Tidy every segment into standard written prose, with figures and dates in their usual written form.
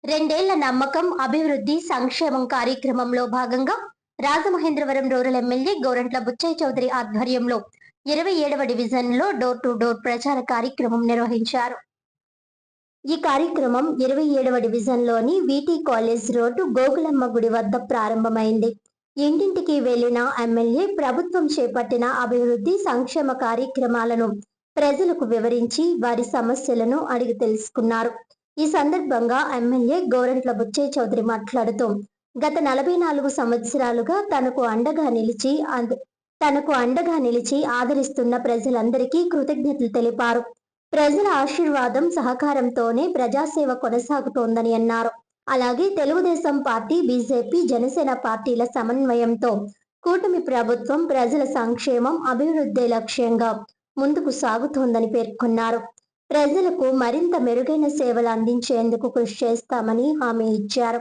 రెండేళ్ల నమ్మకం అభివృద్ధి సంక్షేమం కార్యక్రమంలో భాగంగా రాజమహేంద్రవరం రూరల్ ఎమ్మెల్యే గోరంట్ల బుచ్చయ్య చౌదరి ఆధ్వర్యంలో 27వ డివిజన్లో డోర్ టు డోర్ ప్రచార కార్యక్రమం నిర్వహించారు. ఈ కార్యక్రమం 27వ డివిజన్లోని వీటీ కాలేజ్ రోడ్డు గోగులమ్మ గుడి వద్ద ప్రారంభమైంది. ఇంటింటికి వెళ్లిన ఎమ్మెల్యే ప్రభుత్వం చేపట్టిన అభివృద్ధి సంక్షేమ కార్యక్రమాలను ప్రజలకు వివరించి వారి సమస్యలను అడిగి తెలుసుకున్నారు. ఈ సందర్భంగా ఎమ్మెల్యే గోరంట్ల బుచ్చయ్య చౌదరి మాట్లాడుతూ గత 44 సంవత్సరాలుగా తనకు అండగా నిలిచి ఆదరిస్తున్న ప్రజలందరికీ కృతజ్ఞతలు తెలిపారు. ప్రజల ఆశీర్వాదం సహకారంతోనే ప్రజాసేవ కొనసాగుతోందని అన్నారు. అలాగే తెలుగుదేశం పార్టీ, బీజేపీ, జనసేన పార్టీల సమన్వయంతో కూటమి ప్రభుత్వం ప్రజల సంక్షేమం, అభివృద్ధి లక్ష్యంగా ముందుకు సాగుతోందని పేర్కొన్నారు. ప్రజలకు మరింత మెరుగైన సేవలు అందించేందుకు కృషి చేస్తామని హామీ ఇచ్చారు.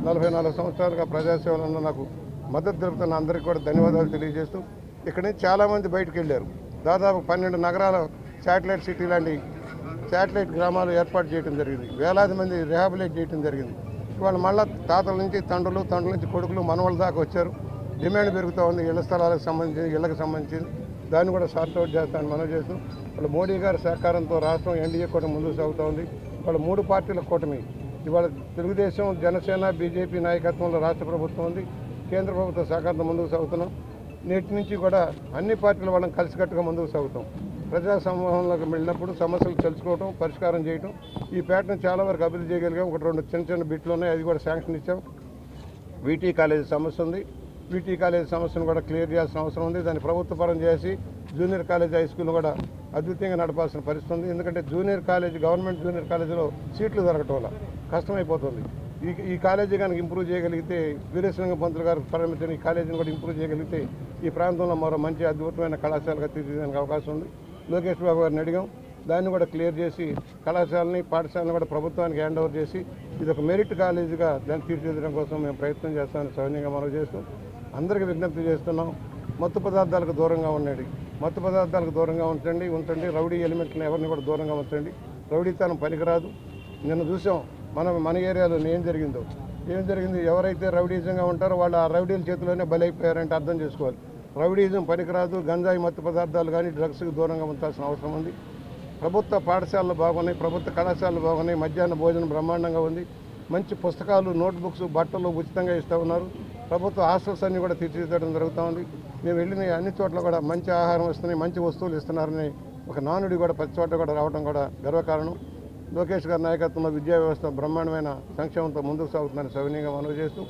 44 సంవత్సరాలుగా ప్రజాసేవలను నాకు మద్దతు తెలుపుతున్న అందరికీ కూడా ధన్యవాదాలు తెలియజేస్తూ ఇక్కడ నుంచి చాలామంది బయటకు వెళ్ళారు. దాదాపు 12 నగరాల శాటిలైట్ సిటీ లాంటి శాటిలైట్ గ్రామాలు ఏర్పాటు చేయడం జరిగింది. వేలాది మంది రిహాబిలేట్ చేయడం జరిగింది. ఇవాళ మళ్ళీ తాతల నుంచి తండ్రుల నుంచి కొడుకులు, మనవల దాకా వచ్చారు. డిమాండ్ పెరుగుతూ ఉంది. ఇళ్ల స్థలాలకు సంబంధించి, ఇళ్లకు సంబంధించింది దాన్ని కూడా సార్ట్అవుట్ చేస్తానని మనం చేస్తున్నాం. ఇవాళ మోడీ గారి సహకారంతో రాష్ట్రం ఎన్డీఏ కూటమి ముందుకు సాగుతూ ఉంది. ఇవాళ 3 పార్టీల కూటమి, ఇవాళ తెలుగుదేశం, జనసేన, బీజేపీ నాయకత్వంలో రాష్ట్ర ప్రభుత్వం ఉంది. కేంద్ర ప్రభుత్వ సహకారంతో ముందుకు సాగుతున్నాం. నేటి నుంచి కూడా అన్ని పార్టీల వాళ్ళని కలిసికట్టుగా ముందుకు సాగుతాం. ప్రజా సమూహంలోకి వెళ్ళినప్పుడు సమస్యలు తెలుసుకోవడం, పరిష్కారం చేయడం. ఈ పేటను చాలా వరకు అభివృద్ధి చేయగలిగాం. 1-2 చిన్న బిట్లు ఉన్నాయి, అది కూడా శాంక్షన్ ఇచ్చాం. వీటీ కాలేజీ సమస్య ఉంది. వీటీ కాలేజీ సమస్యను కూడా క్లియర్ చేయాల్సిన అవసరం ఉంది. దాన్ని ప్రభుత్వపరం చేసి జూనియర్ కాలేజ్, హై స్కూల్ కూడా అద్భుతంగా నడపాల్సిన పరిస్థితి ఉంది. ఎందుకంటే జూనియర్ కాలేజ్, గవర్నమెంట్ జూనియర్ కాలేజీలో సీట్లు దొరకటం వల్ల కష్టమైపోతుంది. ఈ కాలేజీ కనుక ఇంప్రూవ్ చేయగలిగితే, వీరేశలింగం పంతులు గారు ప్రారంభించిన ఈ కాలేజీని కూడా ఇంప్రూవ్ చేయగలిగితే ఈ ప్రాంతంలో మరో మంచి అద్భుతమైన కళాశాలగా తీర్చిదిద్దడానికి అవకాశం ఉంది. లోకేష్ బాబు గారిని అడిగాం. దాన్ని కూడా క్లియర్ చేసి కళాశాలని, పాఠశాలను కూడా ప్రభుత్వానికి హ్యాండ్ ఓవర్ చేసి ఇది ఒక మెరిట్ కాలేజీగా దాన్ని తీర్చిదిద్దడం కోసం మేము ప్రయత్నం చేస్తామని సౌజన్యంగా మనం చేస్తూ అందరికీ విజ్ఞప్తి చేస్తున్నాం. మత్తు పదార్థాలకు దూరంగా ఉండండి. మత్తు పదార్థాలకు దూరంగా ఉంచండి. రౌడీ ఎలిమెంట్లను ఎవరిని కూడా దూరంగా ఉంచండి. రౌడీతనం పనికిరాదు. నిన్న చూసాం మన ఏరియాలో ఏం జరిగింది. ఎవరైతే రౌడీజంగా ఉంటారో వాళ్ళు ఆ రౌడీల చేతిలోనే బలైపోయారంటే అర్థం చేసుకోవాలి. రౌడీజం పనికిరాదు. గంజాయి, మత్తు పదార్థాలు కానీ డ్రగ్స్కి దూరంగా ఉంచాల్సిన అవసరం ఉంది. ప్రభుత్వ పాఠశాలలు బాగున్నాయి, ప్రభుత్వ కళాశాలలు బాగున్నాయి. మధ్యాహ్న భోజనం బ్రహ్మాండంగా ఉంది. మంచి పుస్తకాలు, నోట్బుక్స్, బట్టలు ఉచితంగా ఇస్తూ ఉన్నారు. ప్రభుత్వ హాస్టల్స్ అన్నీ కూడా తీర్చిదిద్దడం జరుగుతూ ఉంది. మేము వెళ్ళిన అన్ని చోట్ల కూడా మంచి ఆహారం వస్తున్నాయి, మంచి వస్తువులు ఇస్తున్నారని ఒక నానుడి కూడా ప్రతి చోట కూడా రావడం కూడా గర్వకారణం. లోకేష్ గారి నాయకత్వంలో విద్యా వ్యవస్థ బ్రహ్మాండమైన సంక్షేమంతో ముందుకు సాగుతుందని సవినీయంగా మనవి చేస్తూ